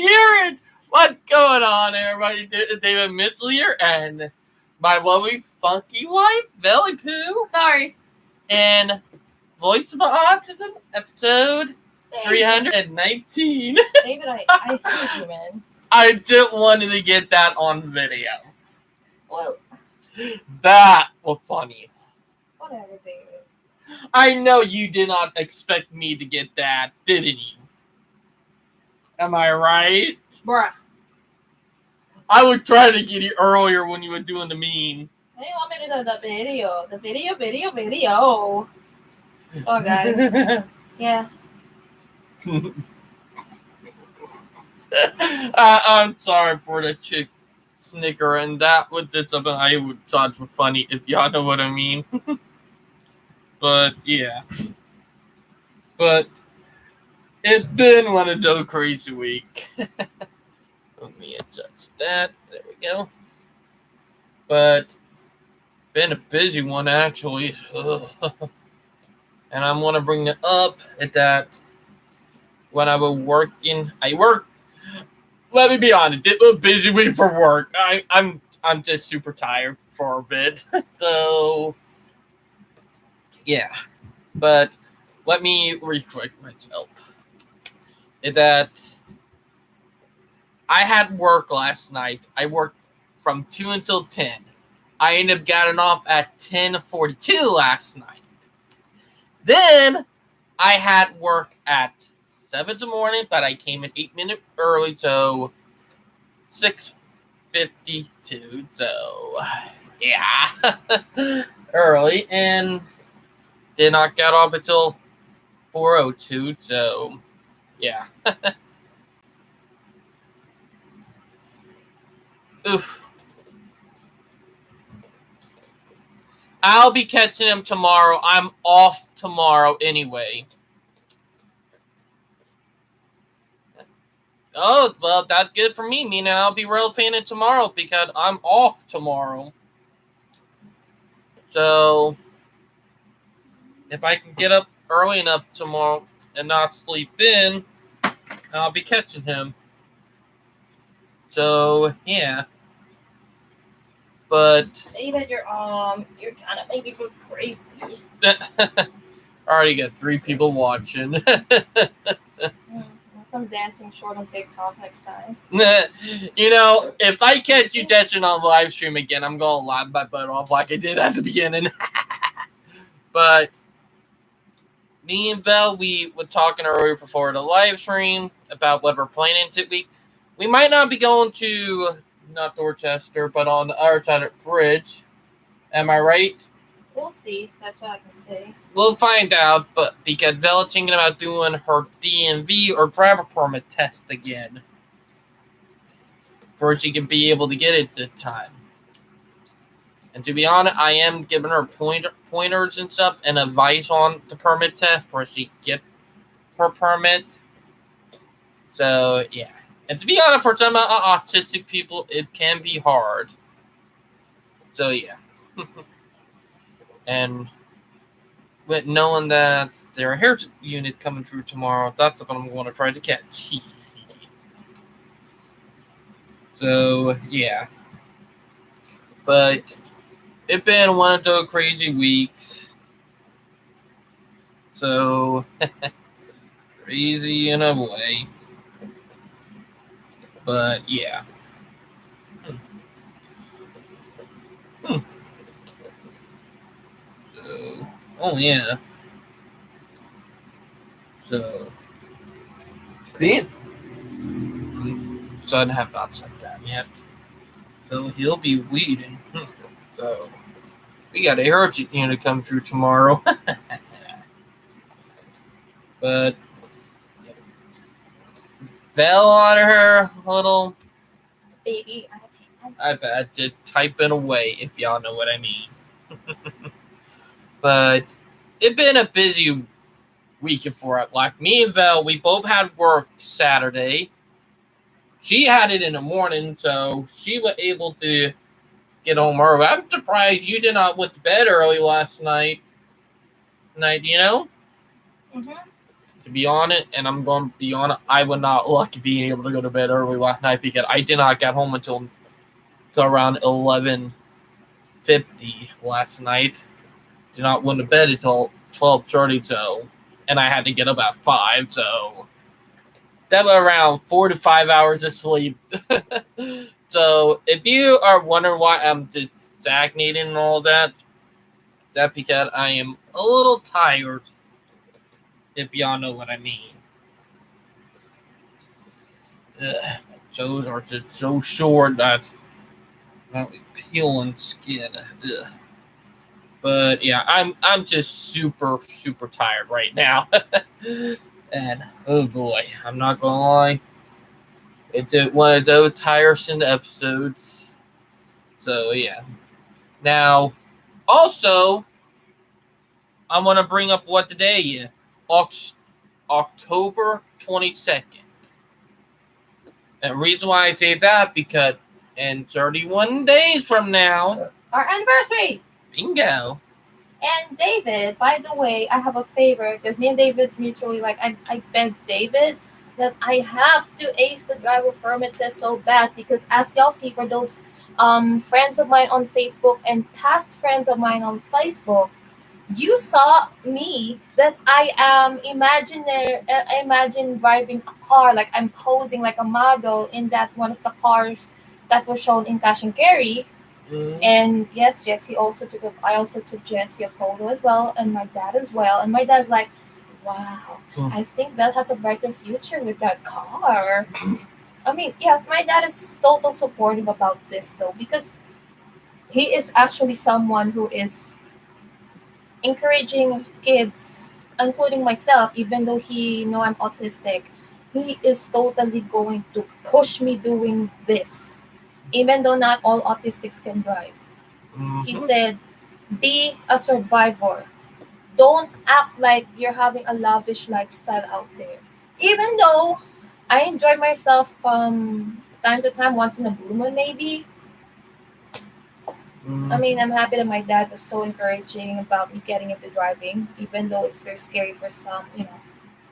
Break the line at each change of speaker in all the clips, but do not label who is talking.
hear it. What's going on, everybody? David Mitchell here, and my lovely, funky wife, Belly Poo.
Sorry.
And Voice of Autism, episode 319.
David, I hate you, man.
I just wanted to get that on video.
Well,
That was funny.
whatever, David.
I know you did not expect me to get that, didn't you? Am I right?
Bruh.
I would try to get you earlier when you were doing the meme.
I didn't want me to do the video. The video. Oh, guys. Yeah.
I'm sorry for the chick snicker, and that was just something I would thought was funny, if y'all know what I mean. But yeah. But it's been one of those crazy weeks. Let me adjust that. There we go. But been a busy one, actually. And I want to bring it up at that when I was working. Let me be honest, it was a busy week for work. I'm just super tired for a bit. So yeah. But let me reflect myself. Is that I had work last night. I worked from 2 until 10. I ended up getting off at 10:42 last night. Then I had work at 7 in the morning, but I came in 8 minutes early, so 6:52. So yeah, early, and did not get off until 4:02. So yeah. Oof. I'll be catching him tomorrow. I'm off tomorrow anyway. Oh, well, that's good for me. Meaning I'll be relevant tomorrow because I'm off tomorrow. So, if I can get up early enough tomorrow and not sleep in, I'll be catching him. So, yeah. But
David, you're kind of making me feel crazy.
I already got 3 people watching.
Some dancing short on TikTok next time.
You know, if I catch you dancing on live stream again, I'm gonna laugh my butt off like I did at the beginning. But me and Val, we were talking earlier before the live stream about what we're planning this week. We might not be going to not Dorchester, but on the other side of the bridge. Am I right?
We'll see. That's what I can say.
We'll find out, but because Bella's thinking about doing her DMV or driver permit test again. Before she can be able to get it this time. And to be honest, I am giving her pointers and stuff and advice on the permit test before she can get her permit. So, yeah. And to be honest, for some autistic people, it can be hard. So, yeah. And with knowing that their hair unit coming through tomorrow, that's what I'm going to try to catch. So, yeah. But it's been one of those crazy weeks. So, crazy in a way. But, yeah. So, oh, yeah. So, son have not sent that yet. So, he'll be weeding. So, we got a hurricane unit come through tomorrow. But, yeah. Fell on her little
Baby,
iPad to typing away, if y'all know what I mean. But it's been a busy week for it. Like me and Val, we both had work Saturday. She had it in the morning, so she was able to get home early. I'm surprised you did not went to bed early last night. You know?
Mm-hmm.
To be honest, and I'm going to be honest, I was not lucky being able to go to bed early last night because I did not get home until around 11:50 last night. Did not went to bed until 12:30, so, and I had to get up at 5, so that was around 4 to 5 hours of sleep. So if you are wondering why I'm just stagnating and all that, that's because I am a little tired, if y'all know what I mean. Ugh, those are just so short that I'm peeling skin. Ugh. But yeah, I'm just super tired right now. And oh boy, I'm not gonna lie, it's one of those tiresome episodes. So yeah. Now, also, I want to bring up what today is. October 22nd. And the reason why I say that because in 31 days from now,
Our anniversary.
bingo.
And David, by the way, I have a favor because me and David mutually I begged David that I have to ace the driver permit test so bad because as y'all see for those friends of mine on Facebook and past friends of mine on Facebook, you saw me that I am imagine driving a car like I'm posing like a model in that one of the cars that was shown in Cash and Carry. And yes, Jesse also I also took Jesse a photo as well, and my dad as well. And my dad's like, "Wow, I think Belle has a brighter future with that car." I mean, yes, my dad is total supportive about this though, because he is actually someone who is encouraging kids, including myself, even though he know I'm autistic. He is totally going to push me doing this, even though not all autistics can drive. He said, be a survivor. Don't act like you're having a lavish lifestyle out there. Even though I enjoy myself from time to time, once in a blue moon maybe. I mean, I'm happy that my dad was so encouraging about me getting into driving, even though it's very scary for some,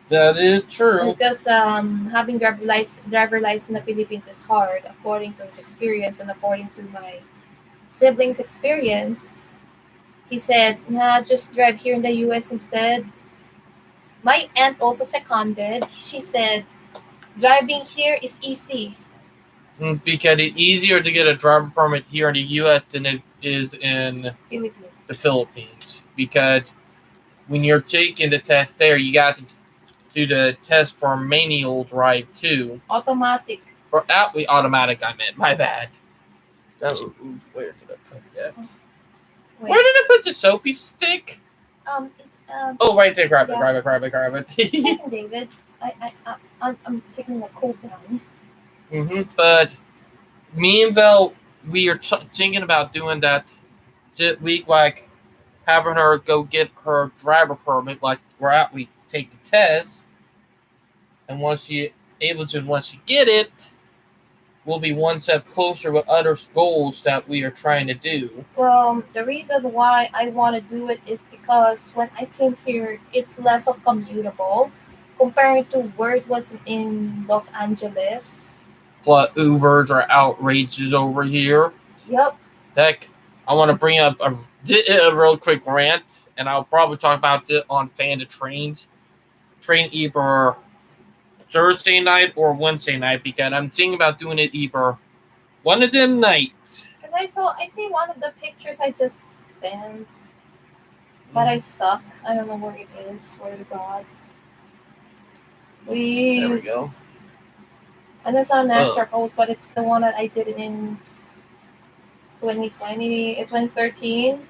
That is true.
Because having driver license in the Philippines is hard, according to his experience and according to my siblings' experience. He said, nah, just drive here in the US instead. My aunt also seconded. She said, driving here is easy.
Because it's easier to get a driver permit here in the U.S. than it is in the Philippines. Because when you're taking the test there, you got to do the test for manual drive too.
Automatic.
Or automatic, I meant. My bad. Oh, where did I put that? Where did I put the soapy stick?
It's
Oh, right there. Grab it.
Second, David. I'm taking a cool down.
But me and Val, we are thinking about doing that week, like having her go get her driver permit. Like we take the test, and once she get it, we'll be one step closer with other goals that we are trying to do.
Well, the reason why I want to do it is because when I came here, it's less of commutable compared to where it was in Los Angeles.
But Ubers are outrageous over here.
Yep.
Heck, I want to bring up a real quick rant, and I'll probably talk about it on Fan to Trains. Train either Thursday night or Wednesday night because I'm thinking about doing it either one of them nights.
Because I see one of the pictures I just sent, but I suck. I don't know where it is. Swear to God. Please.
There we go.
And it's not a NASCAR post, but it's the one that I did in 2013.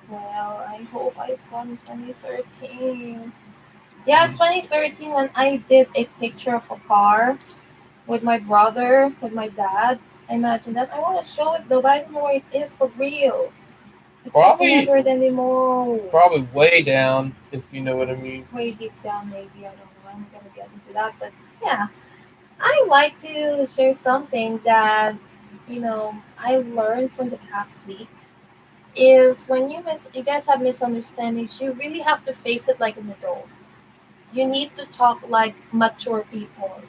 Well, I hope I saw in 2013. Yeah, it's 2013 when I did a picture of a car with my brother, with my dad. I imagine that. I want to show it though, but I don't know where it is for real. I can't remember it anymore.
Probably way down, if you know what I mean.
Way deep down, maybe. I don't know. I'm going to get into that. But yeah, I like to share something that I learned from the past week is when you guys have misunderstandings, you really have to face it like an adult. You need to talk like mature people.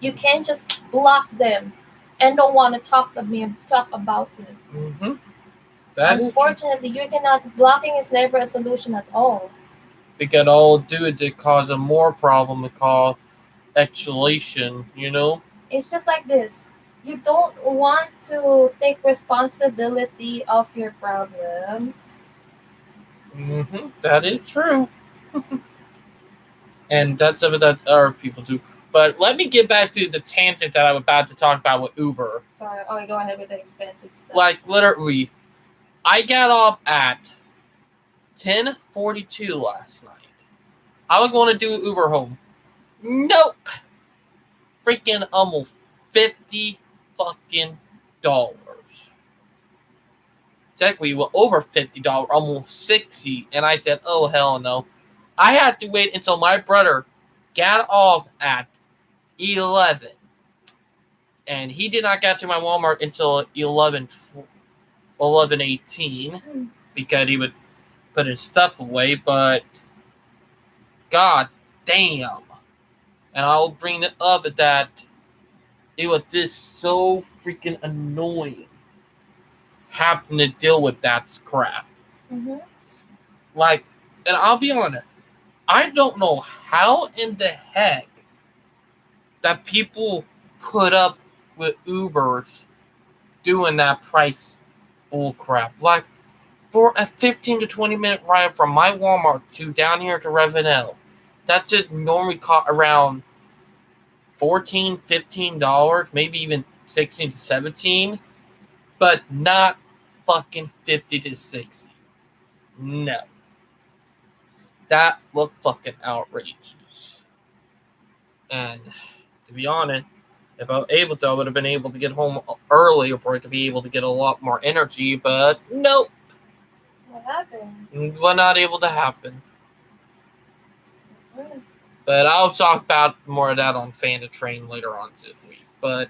You can't just block them and don't want to talk about them.
Mm-hmm. That is true.
Unfortunately, you cannot. Blocking is never a solution at all.
We could all do it to cause a more problem to call exhalation,
It's just like this. You don't want to take responsibility of your problem.
Mm-hmm. That is true. And that's something that other people do. But let me get back to the tangent that I'm about to talk about with Uber.
Sorry. Oh, go ahead with the expensive stuff.
Like, literally, I got up at 10:42 last night. I was going to do Uber home. Nope. Freaking almost $50 fucking dollars. Technically, well, over $50, almost 60, and I said, "Oh hell no!" I had to wait until my brother got off at 11, and he did not get to my Walmart until 11:18 because he would put his stuff away. But god damn, and I'll bring it up at that. It was just so freaking annoying having to deal with that crap.
Mm-hmm.
Like, and I'll be honest, I don't know how in the heck that people put up with Ubers doing that price bullcrap. Like, for a 15 to 20 minute ride from my Walmart to down here to Ravenel, that should normally cost around $14, $15, maybe even 16 to 17, but not fucking 50 to 60. No. That was fucking outrageous. And to be honest, if I was able to, I would have been able to get home early, or I could be able to get a lot more energy, but nope.
What happened?
It was not able to happen.
Mm-hmm.
But I'll talk about more of that on Fan to Train later on this week. But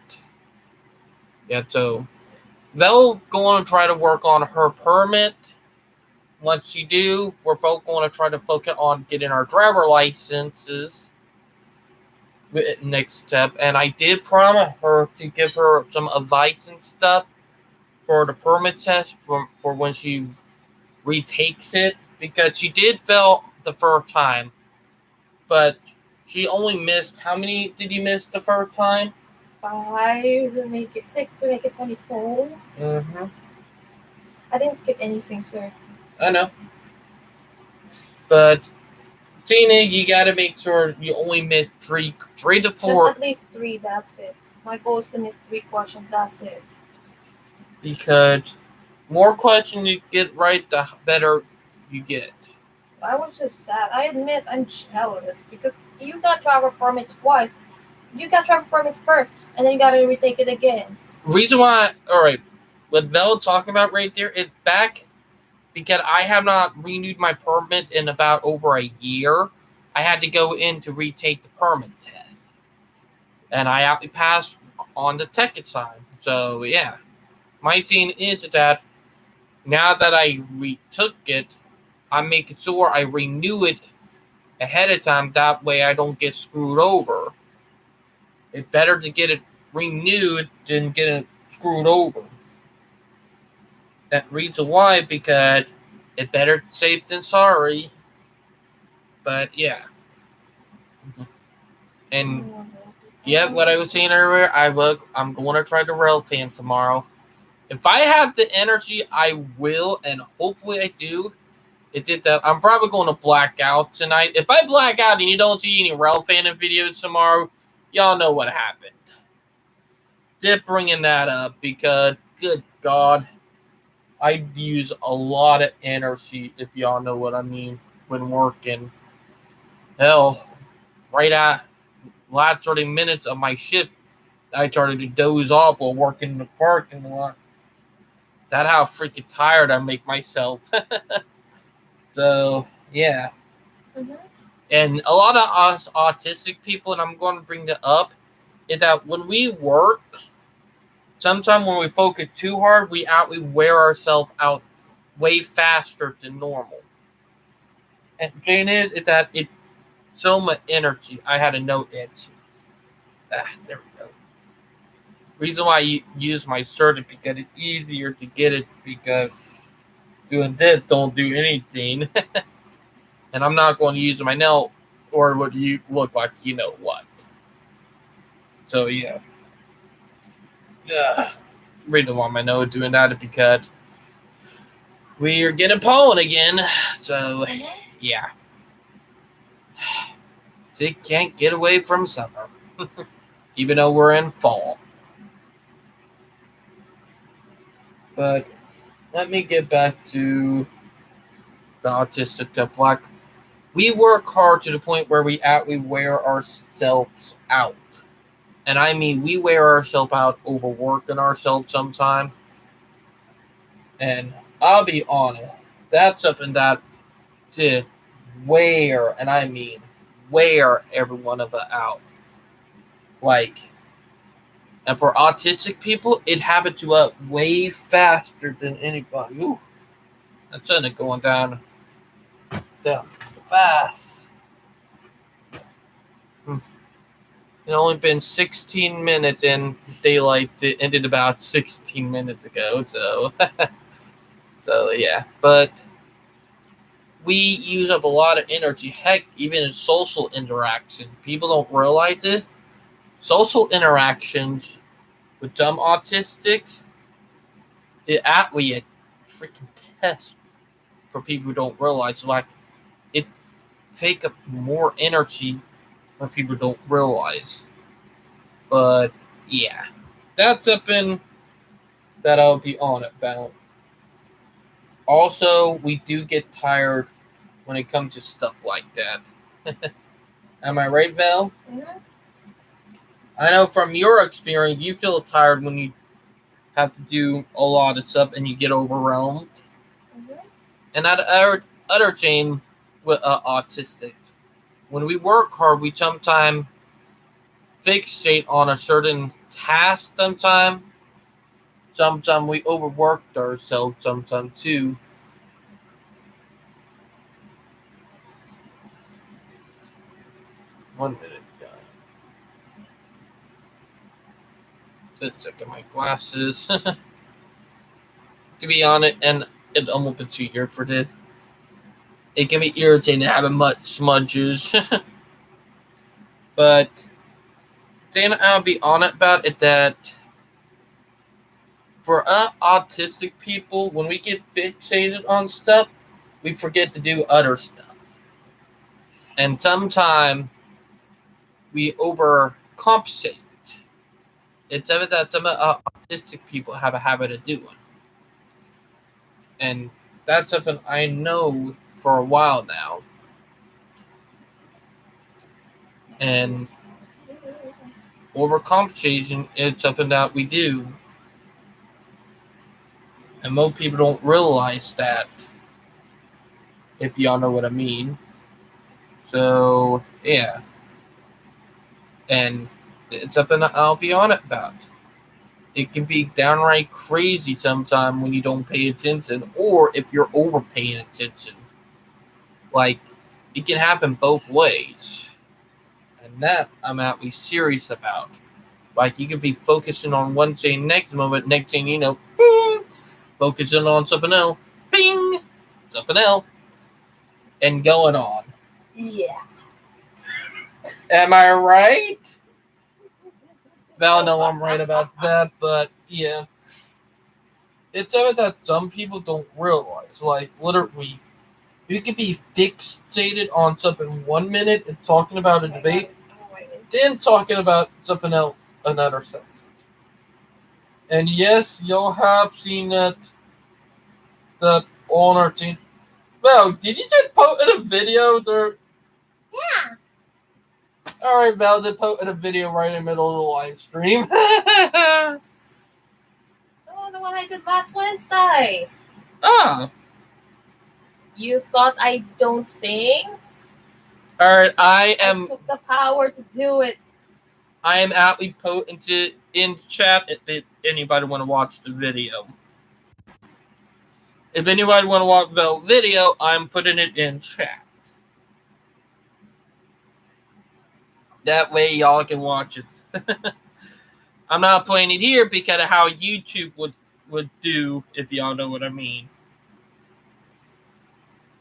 yeah, so they'll going to try to work on her permit. Once you do, we're both going to try to focus on getting our driver licenses next step. And I did promise her to give her some advice and stuff for the permit test for when she retakes it, because she did fail the first time, but she only missed, how many did you miss the first time?
5 to make it 6 to make it 24.
Mm-hmm.
I didn't skip anything, swear.
I know. But Tina, you gotta make sure you only miss three to four.
Just at least 3, that's it. My goal is to miss 3 questions, that's it.
Because more questions you get right, the better you get.
I was just sad. I admit I'm jealous because you got driver permit twice. You got driver permit first, and then you gotta retake it again.
Reason why, alright, what Belle talking about right there is back because I have not renewed my permit in about over a year. I had to go in to retake the permit test. And I actually passed on the tech exam. So, yeah. My thing is that now that I retook it, I'm making sure I renew it ahead of time. That way I don't get screwed over. It's better to get it renewed than get it screwed over. That reason why, because it's better safe than sorry. But yeah. And yeah, what I was saying earlier, I'm going to try the rail fan tomorrow. If I have the energy, I will, and hopefully I do. It did that. I'm probably going to black out tonight. If I black out and you don't see any rail fan videos tomorrow, y'all know what happened. Just bringing that up because, good God, I use a lot of energy, if y'all know what I mean, when working. Hell, right at last 30 minutes of my shift, I started to doze off while working in the parking lot. That's how freaking tired I make myself. So, yeah.
Mm-hmm.
And a lot of us autistic people, and I'm going to bring that up, is that when we work, sometimes when we focus too hard, we wear ourselves out way faster than normal. And the thing is that it's so much energy. I had a note it. There we go. Reason why I use my certain because it's easier to get it because doing this don't do anything. And I'm not going to use my note or what you look like you know what. So yeah. Reason why my note doing that is because we are getting pollen again. So yeah. They can't get away from summer. Even though we're in fall. But let me get back to the autistic stuff. Like, we work hard to the point where we wear ourselves out. And I mean, we wear ourselves out overworking ourselves sometimes. And I'll be honest, that's something that did wear, and I mean wear every one of us out. Like, and for autistic people, it happens to us way faster than anybody. Ooh, that's something going down fast. It only been 16 minutes in daylight. It ended about 16 minutes ago. So yeah. But we use up a lot of energy. Heck, even in social interaction, people don't realize it. Social interactions with some autistics, it actually a freaking test for people who don't realize. Like, it take up more energy than people don't realize. But yeah, that's something that I'll be on about. Also, we do get tired when it comes to stuff like that. Am I right, Val?
Mm-hmm.
I know from your experience, you feel tired when you have to do a lot of stuff and you get overwhelmed.
Mm-hmm.
And that other thing with autistic, when we work hard, we sometimes fixate on a certain task. Sometimes we overworked ourselves. Sometimes too. One minute, guys. Let's check my glasses. To be honest, and it almost been 2 years for this. It can be irritating having much smudges. But then I'll be honest about it that for us autistic people, when we get fixated on stuff, we forget to do other stuff. And sometimes we overcompensate. It's something that some autistic people have a habit of doing. And that's something I know for a while now. And overcompensation is something that we do. And most people don't realize that, if y'all know what I mean. So, yeah. And it's something that I'll be honest about. It can be downright crazy sometimes when you don't pay attention, or if you're over paying attention. Like, it can happen both ways. And that I'm actually serious about. Like, you could be focusing on one thing next moment, next thing you know, bing, focusing on something else, bing, something else, and going on.
Yeah.
Am I right? Val, no, I'm right about that, but yeah. It's something that some people don't realize. Like, literally, you can be fixated on something 1 minute and talking about a debate, then talking about something else another sense. And yes, y'all have seen that on our team. Val, did you just post in a video?
Yeah.
Alright, Val did post in a video right in the middle of the live stream.
Oh, the one I did last Wednesday.
Ah.
You thought I don't sing?
Alright, I am.
I took the power to do it.
I am aptly putting it in chat if anybody want to watch the video. If anybody want to watch the video, I'm putting it in chat. That way y'all can watch it. I'm not playing it here because of how YouTube would do, if y'all know what I mean.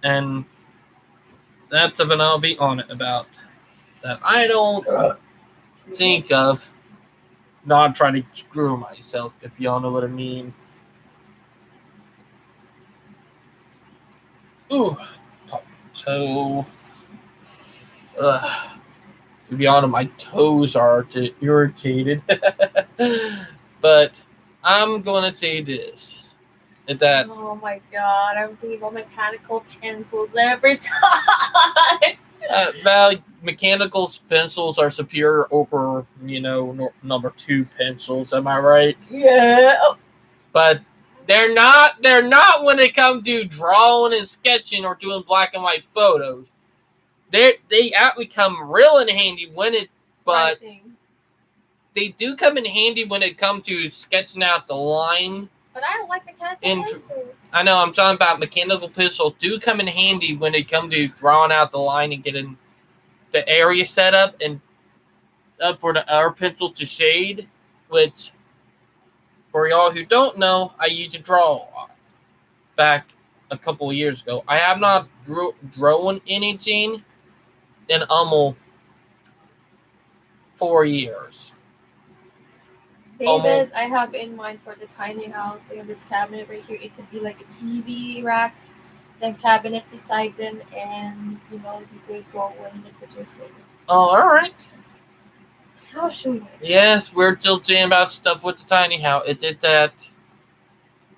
And that's something I'll be on it about. That I don't think of. Not trying to screw myself, if y'all know what I mean. Ooh, toe. To be honest, my toes are irritated. But I'm gonna say this: that
Oh my god, I'm thinking about mechanical pencils every time.
mechanical pencils are superior over, number 2 pencils. Am I right?
Yeah.
But they're not. They're not when it comes to drawing and sketching or doing black and white photos. They actually come real in handy when it, but they do come in handy when it comes to sketching out the line.
But I don't like mechanical pencils.
I know, I'm talking about mechanical pencils do come in handy when it comes to drawing out the line and getting the area set up and up for our pencil to shade, which, for y'all who don't know, I used to draw back a couple of years ago. I have not drawn anything in almost 4 years.
David, I have in mind for the tiny house, they have this cabinet right here. It could be like a TV rack, then cabinet beside them, and you could draw in the picture later.
Oh, all right.
I'll show you.
Yes, we're still talking about stuff with the tiny house. It did that.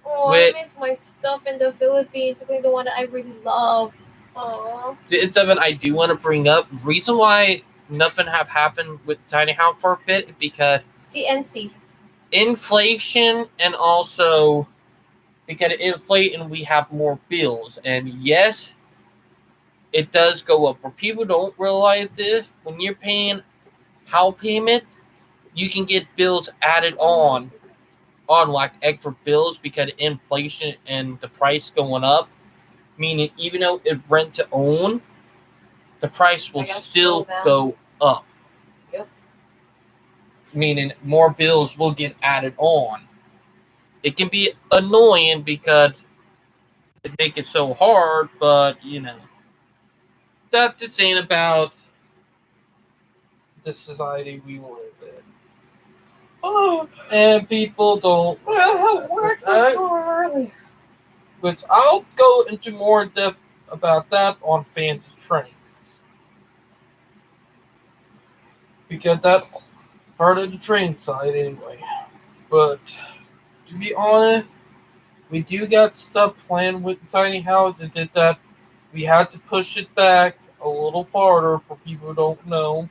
Oh, I miss my stuff in the Philippines, including the one that I really loved. Oh.
It's something I do want to bring up. Reason why nothing have happened with tiny house for a bit because
TNC.
Inflation, and also because it inflate and we have more bills. And yes, it does go up. For people who don't realize this, when you're paying house payment, you can get bills added on like extra bills because of inflation and the price going up. Meaning, even though it's rent to own, the price will still go up.
Yep.
Meaning, more bills will get added on. It can be annoying because they make it so hard, but that's the thing about the society we live in. Oh, and people don't.
I have work early.
Which I'll go into more depth about that on Fantasy Trains. Because that's part of the train side anyway. But to be honest, we do got stuff planned with the tiny house. It did that. We had to push it back a little farther for people who don't know.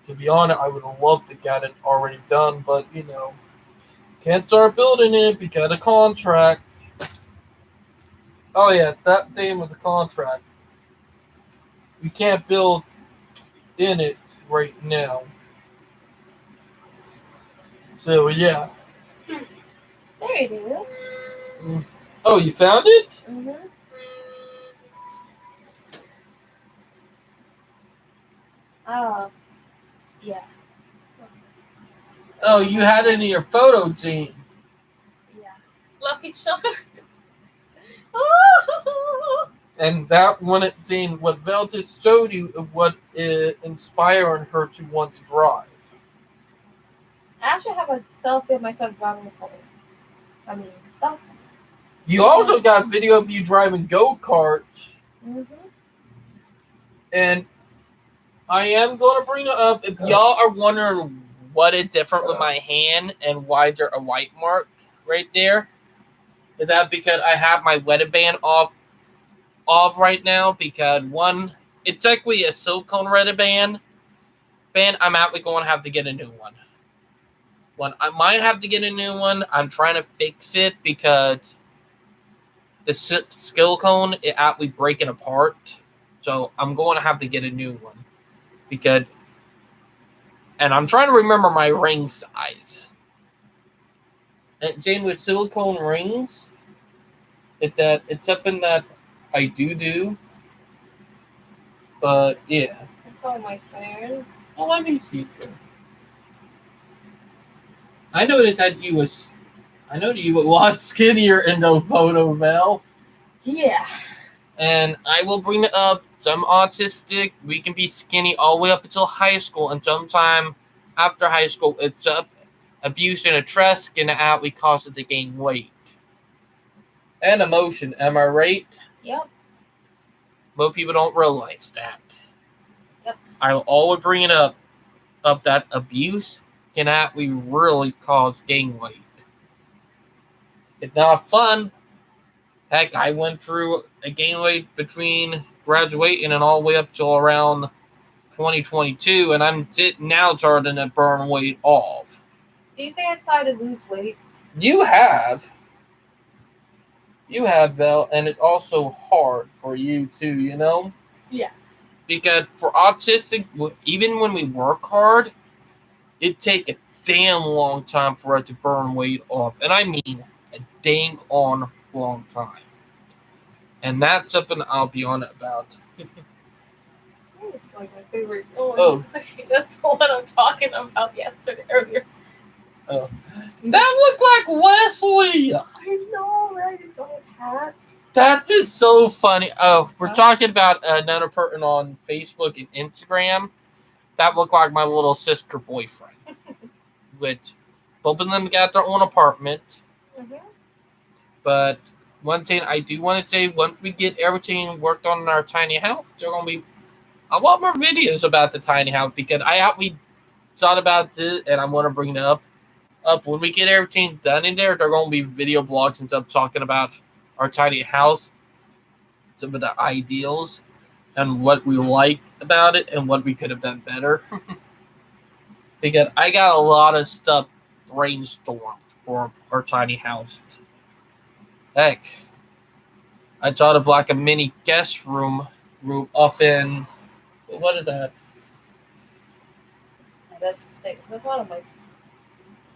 To be honest, I would have loved to get it already done, but can't start building it because of contract. Oh yeah, that thing with the contract. We can't build in it right now. So yeah.
There it is.
Oh, you found it?
Mm-hmm. Yeah.
Oh, you had it in your photo team.
Yeah. Lucky charm.
And that one thing, what Velvet showed you, what inspired her to want to drive.
I actually have a selfie of myself driving a car. I mean, selfie.
You also got video of you driving go-karts.
Mm-hmm.
And I am going to bring it up. If y'all are wondering what is different with my hand and why there's a white mark right there, is that because I have my wedding band off right now because one, it's actually a silicone wedding band. I'm actually going to have to get a new one. I might have to get a new one. I'm trying to fix it because the silicone is actually breaking apart. So I'm going to have to get a new one because And I'm trying to remember my ring size. And same with silicone rings. It's up in that I do. But yeah.
It's on my phone.
Well, let me see. I know that you was. I know that you were a lot skinnier in the photo, Val.
Yeah.
And I will bring it up. Some autistic, we can be skinny all the way up until high school, and sometime after high school, it's up abuse and a stress getting out. We cause it to gain weight and emotion. Am I right?
Yep.
Most people don't realize that.
Yep.
I will always bring it up that abuse can we really cause gain weight. It's not fun. Heck, I went through a gain weight between graduating and all the way up till around 2022, and I'm now starting to burn weight off.
Do you think I started to lose weight?
You have, Val, and it's also hard for you too.
Yeah.
Because for autistic, even when we work hard, it takes a damn long time for it to burn weight off, and I mean a dang on long time. And that's something I'll be on about.
It's like my favorite. Oh. That's the one I'm talking about earlier.
Oh. That looked like Wesley.
I know, right? It's on his hat.
That is so funny. Oh, we're talking about another person on Facebook and Instagram. That looked like my little sister boyfriend. Which both of them got their own apartment.
Mm-hmm.
But one thing I do want to say, once we get everything worked on in our tiny house, there are going to be a lot more videos about the tiny house, because we thought about this, and I want to bring it up. When we get everything done in there are going to be video blogs and stuff talking about our tiny house, some of the ideals, and what we like about it, and what we could have done better. Because I got a lot of stuff brainstormed for our tiny house. Heck, I thought of like a mini guest room up in, what is that?
That's one of my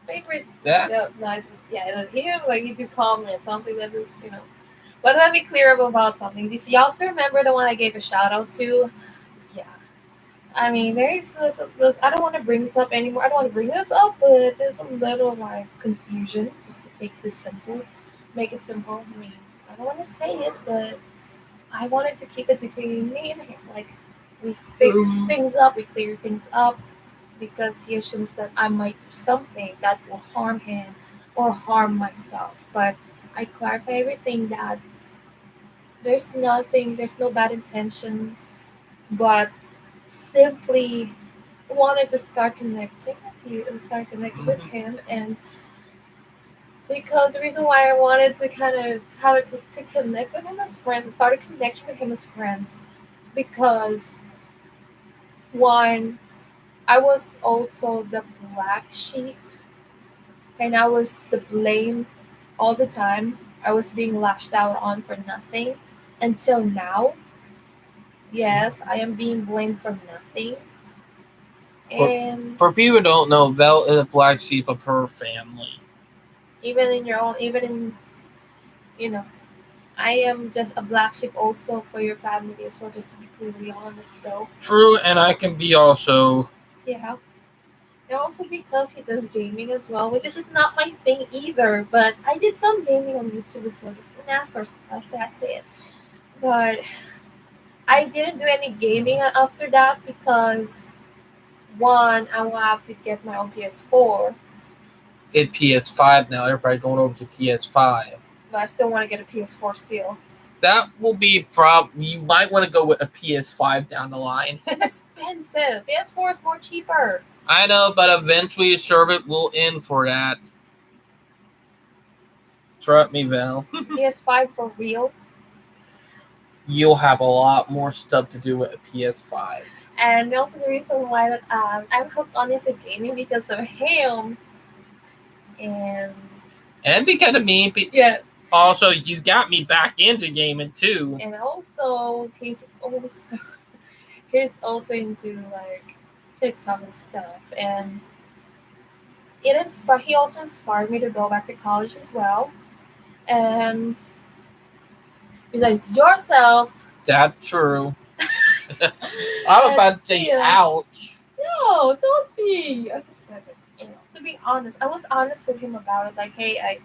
favorite.
That?
Yeah, nice. Yeah, here like you do comment something that is But let me clear up about something. Y'all still remember the one I gave a shout out to? Yeah. I mean, there's this. I don't want to bring this up anymore. I don't want to bring this up, but there's a little like confusion. Just to make it simple. I mean, I don't want to say it, but I wanted to keep it between me and him. Like, we fix things up, we clear things up, because he assumes that I might do something that will harm him or harm myself. But I clarify everything that there's no bad intentions, but simply wanted to start connecting with you and start connecting with him. And because the reason why I wanted to kind of to connect with him as friends, I started connection with him as friends, because one, I was also the black sheep, and I was the blame all the time. I was being lashed out on for nothing until now. Yes, I am being blamed for nothing. And
for people who don't know, Vel is a black sheep of her family.
even in I am just a black sheep also for your family as well, just to be completely honest though.
True, and I can be also.
Yeah. And also because he does gaming as well, which is not my thing either, but I did some gaming on YouTube as well, just NASCAR stuff, that's it. But I didn't do any gaming after that because, one, I will have to get my own PS4.
It's PS5 now, everybody's going over to PS5.
But I still want to get a PS4 still.
That will be you might want to go with a PS5 down the line.
It's expensive. PS4 is more cheaper.
I know, but eventually a servant will end for that. Trust me, Val.
PS5 for real?
You'll have a lot more stuff to do with a PS5.
And also the reason why that I'm hooked on into gaming because of him. And
because of me.
Yes.
Also, you got me back into gaming too.
And also he's also into like TikTok and stuff. And he also inspired me to go back to college as well. And besides yourself,
That's true. I'm
and
about to say,
still,
ouch.
no, don't be. I just said it. To be honest, I was honest with him about it. Like, hey,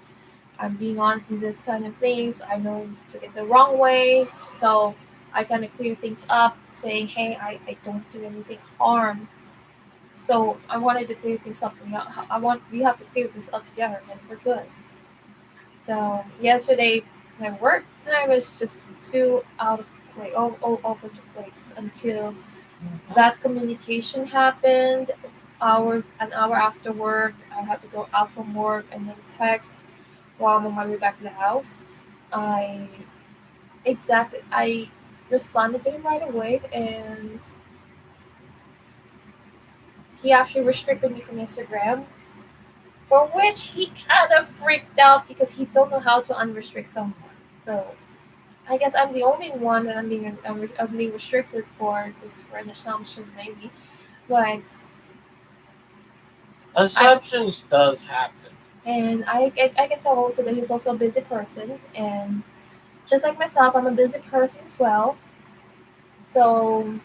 I'm being honest in this kind of things. I know you took it the wrong way, so I kind of clear things up, saying, hey, I don't do anything harm. So I wanted to clear things up. We have to clear this up together, and we're good. So yesterday, my work time was just too out of the place, all over the place until that communication happened. An hour after work, I had to go out from work and then text while I'm on my way back to the house. I I responded to him right away, and he actually restricted me from Instagram, for which he kind of freaked out because he don't know how to unrestrict someone. So I guess I'm the only one that I'm being restricted for, just for an assumption maybe. But I
Assumptions does happen.
and I can tell also that he's also a busy person, and just like myself, I'm a busy person as well. So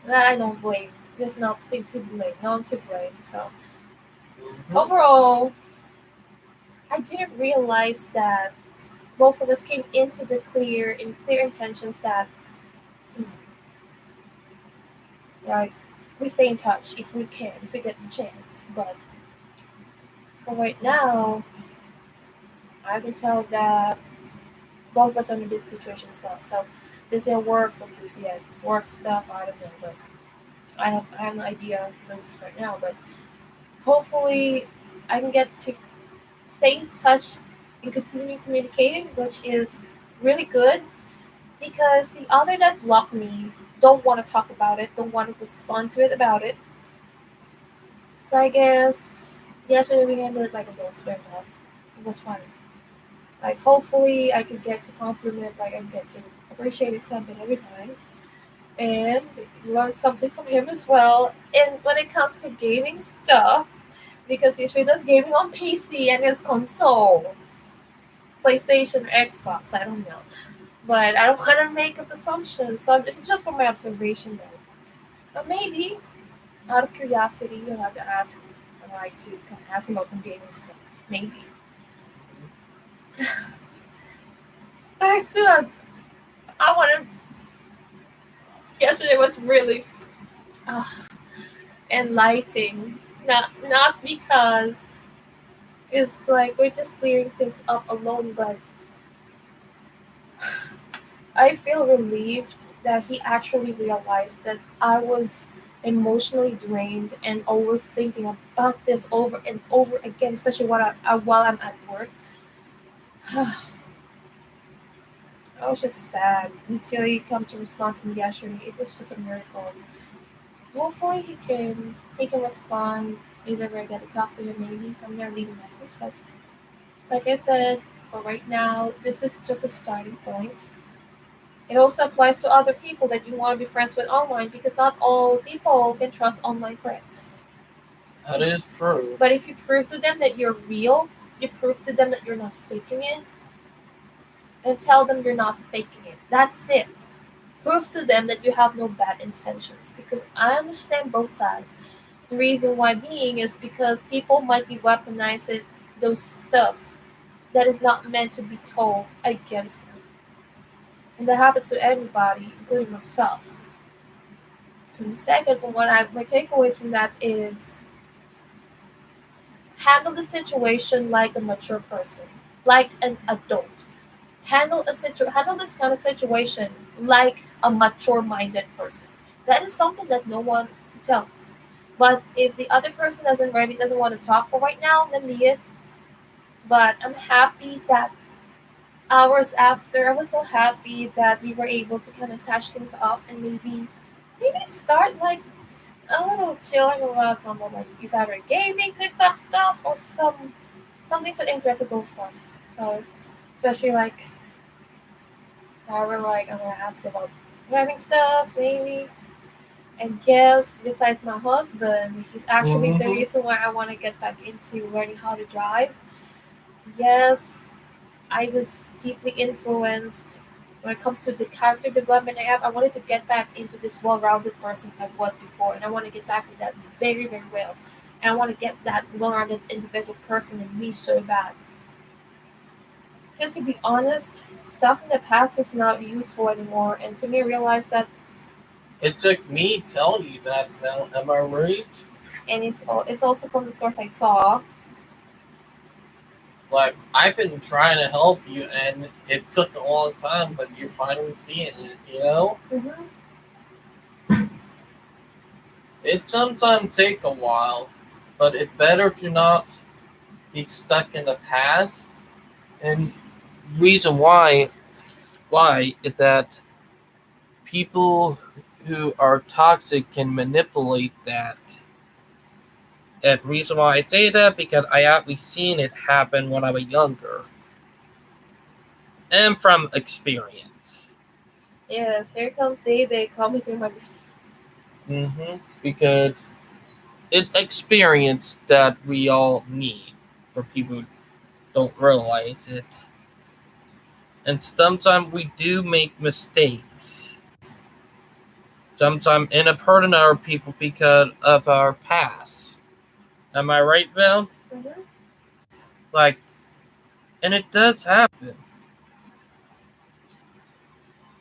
that I don't blame. There's nothing to blame, no one to blame. So
Mhm.
overall, I didn't realize that both of us came into the clear intentions that, you know, right, we stay in touch if we can, if we get the chance. But for right now, I can tell that both of us are in a busy situation as well. So busy at work, so busy at work stuff. I don't know, but I have no idea of those right now. But hopefully, I can get to stay in touch and continue communicating, which is really good because the other that blocked me don't want to talk about it, don't want to respond to it about it. So I guess yesterday we handled it like adults right now. It was fun. Like hopefully I could get to compliment, like I get to appreciate his content every time and learn something from him as well. And when it comes to gaming stuff, because he usually does gaming on PC and his console, PlayStation or Xbox, I don't know. But I don't want to make up assumptions, so it's just from my observation though. But maybe, out of curiosity, you'll have to ask, I like to kind of ask him about some gaming stuff. Maybe. But I still, I want to. Yesterday was really uh, enlightening. Not because it's like we're just clearing things up alone, but I feel relieved that he actually realized that I was emotionally drained and overthinking about this over and over again, especially while I'm at work. I was just sad until he come to respond to me yesterday. It was just a miracle. Hopefully he can respond even when I get to talk to him maybe someday or leave a message. But like I said, for right now, this is just a starting point. It also applies to other people that you want to be friends with online because not all people can trust online friends.
That is true.
But if you prove to them that you're real, you prove to them that you're not faking it, and tell them you're not faking it. That's it. Prove to them that you have no bad intentions because I understand both sides. The reason why being is because people might be weaponizing those stuff that is not meant to be told against them. And that happens to everybody, including myself. And second, from my takeaways from that is handle the situation like a mature person, like an adult. Handle this kind of situation like a mature minded person. That is something that no one will tell. But if the other person doesn't want to talk for right now, then be it. But I'm happy that hours after, I was so happy that we were able to kind of patch things up and maybe start like a little chilling about some of like it's either gaming TikTok stuff or something that interested both of us. So especially like I were like I'm gonna ask about driving stuff maybe And yes, besides my husband, he's actually the
Mm-hmm.
reason why I want to get back into learning how to drive. Yes, I was deeply influenced when it comes to the character development I have. I wanted to get back into this well-rounded person I was before, and I want to get back to that very, very well. And I want to get that well-rounded individual person in me so bad. Because to be honest, stuff in the past is not useful anymore, and to me, I realized that,
It took me telling you that, Mel. Am I right?
and it's also from the stores I saw.
Like, I've been trying to help you, and it took a long time, but you're finally seeing it, you know?
Mm-hmm.
It sometimes take a while, but it's better to not be stuck in the past. And reason why is that people who are toxic can manipulate that. And reason why I say that because I actually seen it happen when I was younger, and from experience.
Yes, here comes they call me through my.
Because it experience that we all need for people who don't realize it. And sometimes we do make mistakes. Sometimes end up hurting our people because of our past. Am I right, Val?
Mm-hmm.
Like, and it does happen.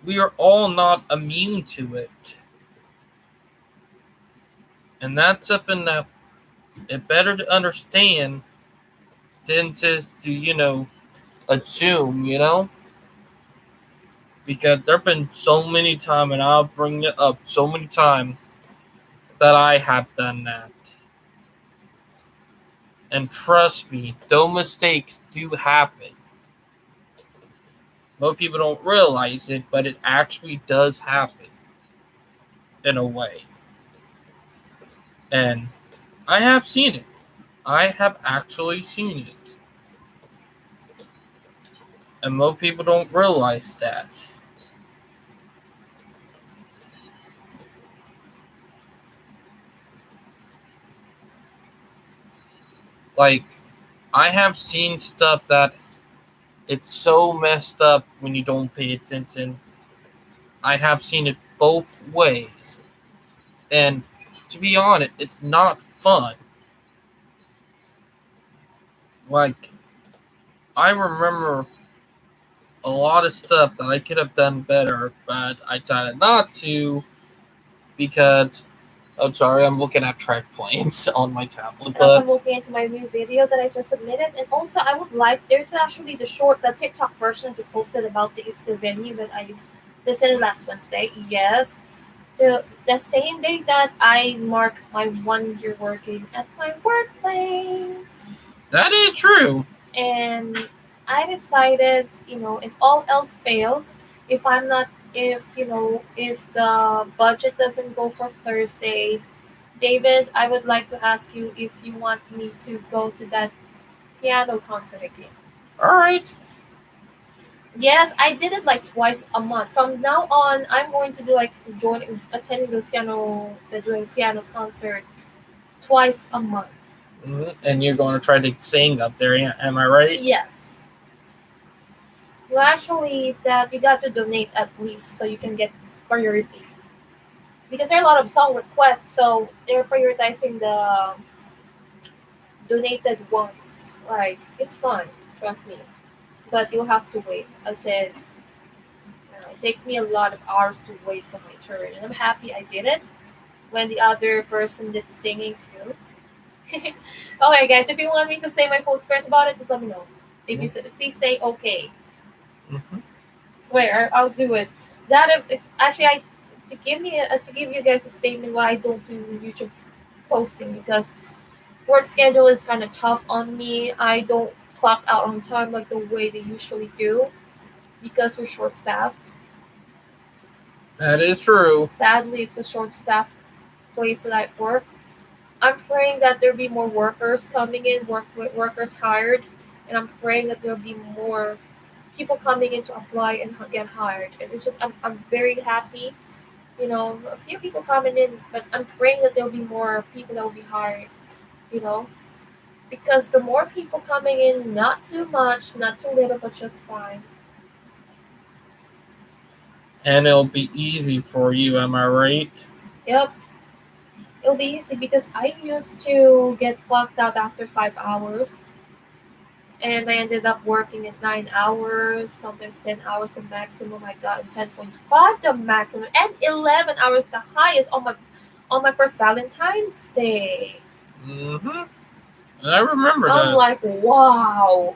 We are all not immune to it. And that's something that it's better to understand than to assume, Because there have been so many times, and I'll bring it up so many times, that I have done that. And trust me, those mistakes do happen. Most people don't realize it, but it actually does happen in a way. And I have seen it. I have actually seen it. And most people don't realize that. Like, I have seen stuff that it's so messed up when you don't pay attention. I have seen it both ways. And to be honest, it's not fun. Like, I remember a lot of stuff that I could have done better, but I decided not to because. Oh, sorry, I'm looking at track planes on my tablet,
And also,
but
I'm looking into my new video that I just submitted. And also, I would like, there's actually the TikTok version I just posted about the venue that I visited last Wednesday. Yes. The same day that I mark my 1 year working at my workplace.
that is true.
And I decided, if all else fails, if I'm not, if the budget doesn't go for Thursday, David, I would like to ask you if you want me to go to that piano concert again.
All right.
Yes, I did it like twice a month. From now on, I'm going to do like attending the doing pianos concert twice a month.
And you're going to try to sing up there, am I right?
Yes. Well, actually, that you got to donate at least so you can get priority because there are a lot of song requests, so they're prioritizing the donated ones. Like it's fun, trust me. But you'll have to wait. I said it takes me a lot of hours to wait for my turn, and I'm happy I did it when the other person did the singing too. Okay, guys, if you want me to say my full experience about it, just let me know. If you please say okay.
Mm-hmm.
Swear, I'll do it. That actually, I to give you guys a statement why I don't do YouTube posting because work schedule is kind of tough on me. I don't clock out on time like the way they usually do because we're short staffed.
That is true.
Sadly, it's a short staffed place that I work. I'm praying that there'll be more workers coming in, workers hired, and I'm praying that there'll be more people coming in to apply and get hired. And it's just I'm very happy A few people coming in, but I'm praying that there'll be more people that will be hired. You know, because the more people coming in, not too much, not too little, but just fine.
And it'll be easy for you, am I right?
Yep, it'll be easy because I used to get clocked out after 5 hours, and I ended up working at 9 hours, sometimes 10 hours the maximum. I got 10.5 the maximum, and 11 hours the highest on my first Valentine's Day.
Mm-hmm. And I remember
I'm
that.
like, wow,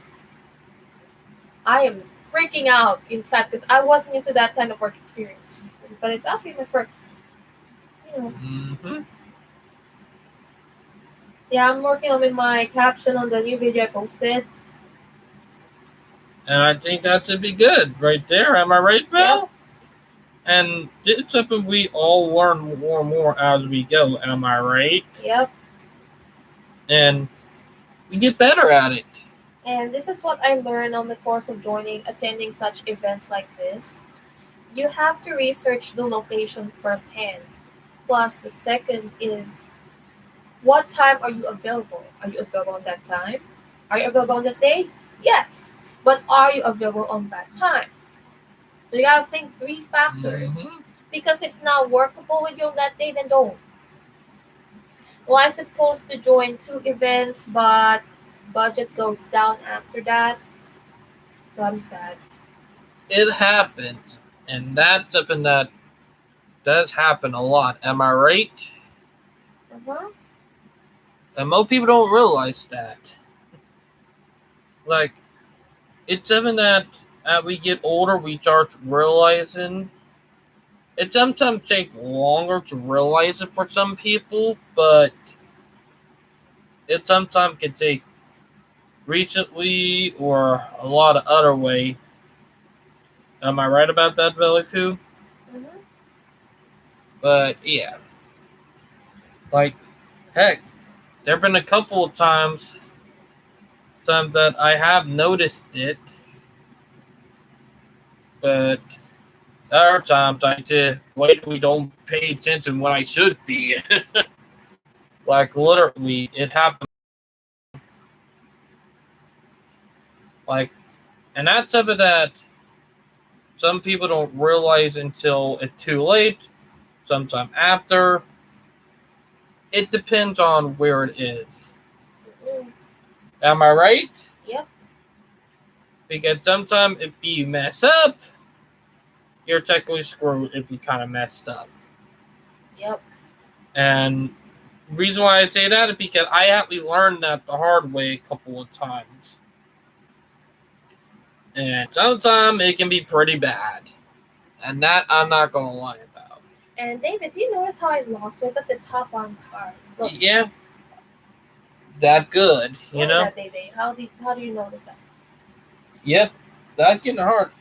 I am freaking out inside because I wasn't used to that kind of work experience. But it does be my first, you know.
Mm-hmm.
Yeah, I'm working on my caption on the new video I posted.
And I think that should be good right there. Am I right,
Yep,
Val? And it's something we all learn more and more as we go. Am I right?
yep.
And we get better at it.
And this is what I learned on the course of attending such events like this. You have to research the location firsthand. Plus, the second is what time are you available? Are you available on that time? Are you available on that day? Yes. But are you available on that time? So you gotta think three factors.
Mm-hmm.
Because if it's not workable with you on that day, then don't. Well, I supposed to join two events, but budget goes down after that. So I'm sad.
It happens. And that's something that does happen a lot. Am I right?
Uh-huh.
And most people don't realize that. Like, it's something that as we get older, we start realizing. It sometimes takes longer to realize it for some people, but it sometimes can take recently or a lot of other way. Am I right about that, Belly Poo?
Mm-hmm.
But yeah, like heck, there've been a couple of times that I have noticed it, but there are times I just we don't pay attention when I should be. Like literally, it happened. Like, and that's something that some people don't realize until it's too late. Sometime after. It depends on where it is.
Mm-hmm.
Am I right?
Yep.
Because sometimes if you mess up, you're technically screwed if you kind of messed up.
Yep.
And the reason why I say that is because I actually learned that the hard way a couple of times. And sometimes it can be pretty bad. And that I'm not going to lie about.
And David, do you notice how I lost weight, but the top arm's hard? Look,
Yeah, that good, you
look at
know?
that, David. How do you notice that?
Yep, that getting hard.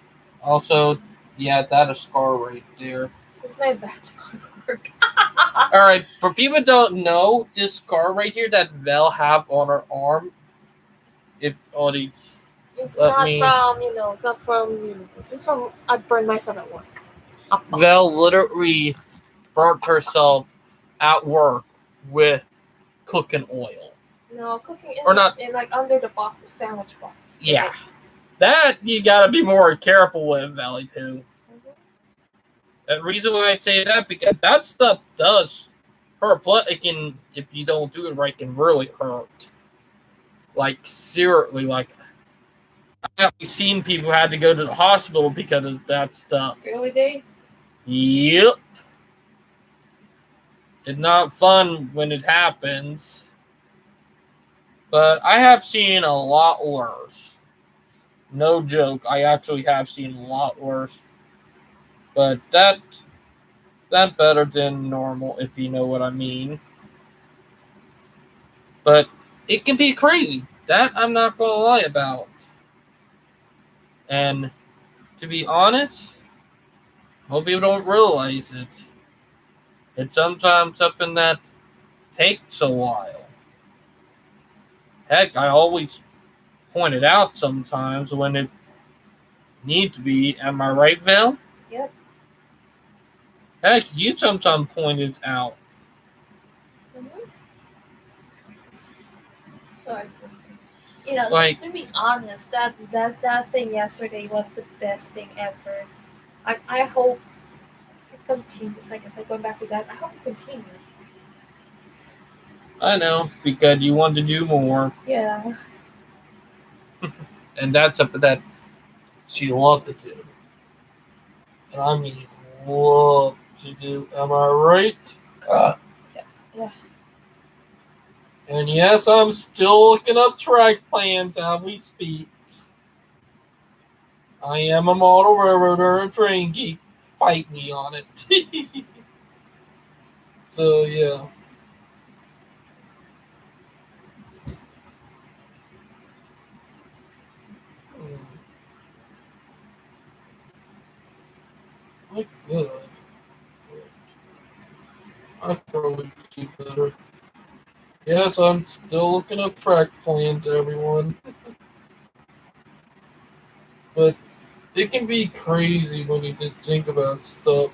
Also, yeah, that a scar right there.
It's my badge of work.
All right, for people that don't know, this scar right here that Vel have on her arm, if Audie
It's
let
not
me,
from, it's not from, it's from, I burned myself at work.
Vel literally burnt herself at work with cooking oil.
No, cooking
Or not,
in like under the box of sandwich box.
yeah. That you gotta be more careful with, Valley Poo.
Mm-hmm.
The reason why I say that, because that stuff does hurt. Plus, it can, if you don't do it right, can really hurt. Like, seriously, like, I've seen people who had to go to the hospital because of that stuff.
Really, Dave?
Yep. It's not fun when it happens. But I have seen a lot worse. No joke, I actually have seen a lot worse. But that better than normal, if you know what I mean. But it can be crazy. That I'm not gonna lie about. And to be honest, most people don't realize it. It's sometimes something that takes a while. Heck, I always point it out sometimes when it needs to be. Am I right, Val?
Yep.
Heck, you sometimes pointed out.
Mhm. Like, you know,
Like,
to be honest, that thing yesterday was the best thing ever. I hope it continues. Like I said, going back to that, I hope it continues.
I know, because you want to do more.
Yeah.
And that's something that she loved to do. And I mean, love to do. Am I right? Uh,
Yeah.
and yes, I'm still looking up track plans as we speak. I am a model railroader and train geek. Fight me on it. So, yeah. Hmm, like, good. I probably do better. Yes, I'm still looking up track plans, everyone. But it can be crazy when you just think about stuff.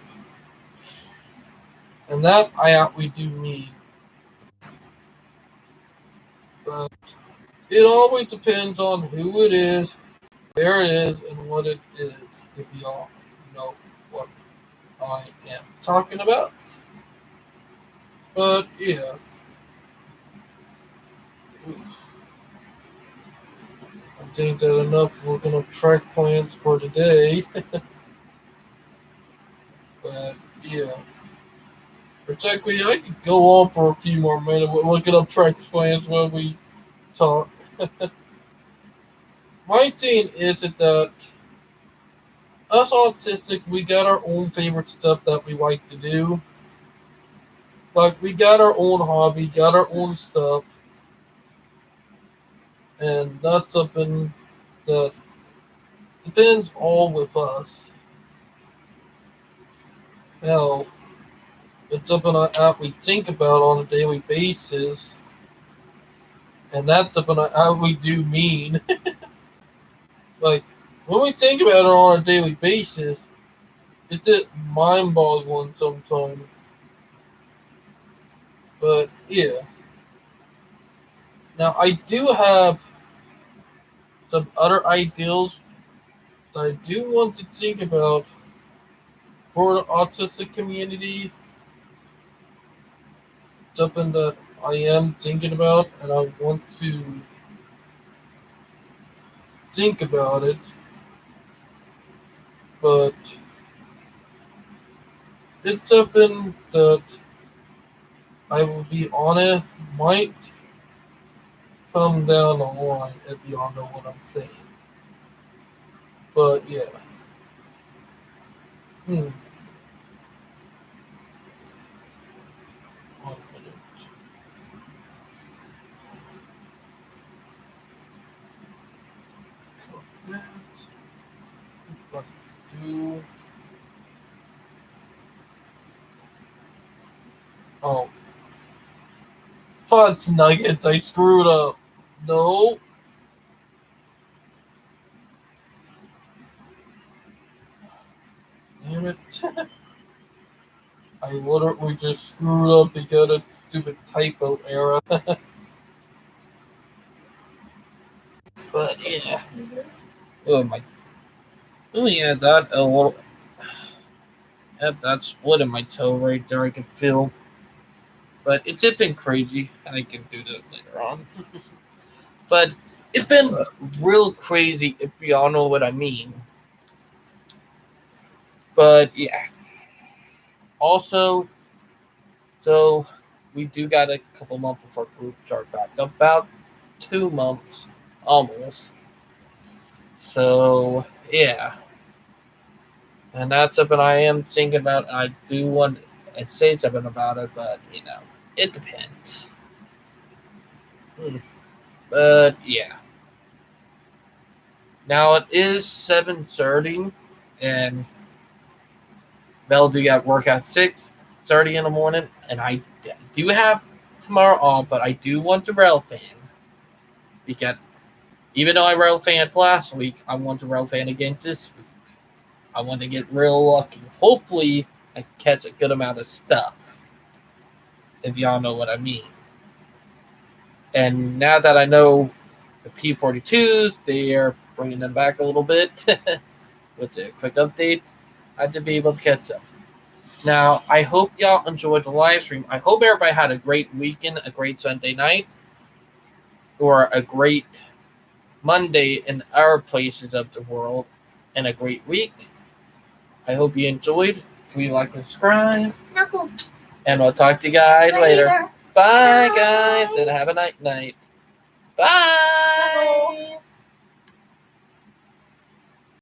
And that we do need. But it always depends on who it is, where it is, and what it is, if y'all know what I am talking about. But yeah, I think that enough looking up track plans for today. But yeah, exactly. I could go on for a few more minutes looking up track plans while we talk. My thing is that us autistic, we got our own favorite stuff that we like to do. Like we got our own hobby, got our own stuff, and that's something that depends all with us. Hell, it's something that we think about on a daily basis, and that's something that we do mean. Like when we think about it on a daily basis, it's a mind-boggling sometimes. But yeah, now I do have some other ideals that I do want to think about for the autistic community. Something that I am thinking about, and I want to think about it, but it's something that I will be honest might come down the line if y'all know what I'm saying. But yeah, hmm, 1 minute. That, what do? Oh, fudge nuggets! I screwed up. No, damn it! I literally just screwed up because of stupid typo error. But yeah.
Mhm.
Oh my. Oh yeah, that a little. Have that split in my toe right there. I can feel. But it's been crazy. I can do that later on. But it's been real crazy if y'all know what I mean. But yeah. Also, so we do got a couple months before group start back. About 2 months almost. So yeah. And that's something I am thinking about. I do want to say something about it, but it depends. But yeah. Now it is 7:30, and Mel do got work at 6:30 in the morning, and I do have tomorrow off, but I do want to rail fan because even though I rail fanned last week, I want to rail fan again this week. I want to get real lucky. Hopefully, I catch a good amount of stuff, if y'all know what I mean. And now that I know the P42s, they are bringing them back a little bit with a quick update, I had to be able to catch up. Now, I hope y'all enjoyed the live stream. I hope everybody had a great weekend, a great Sunday night, or a great Monday in our places of the world, and a great week. I hope you enjoyed. Please like and subscribe.
Snuggle.
And we'll talk to you guys later.
Later.
Bye,
Bye.
guys, and have a night. Bye.
Snuggle.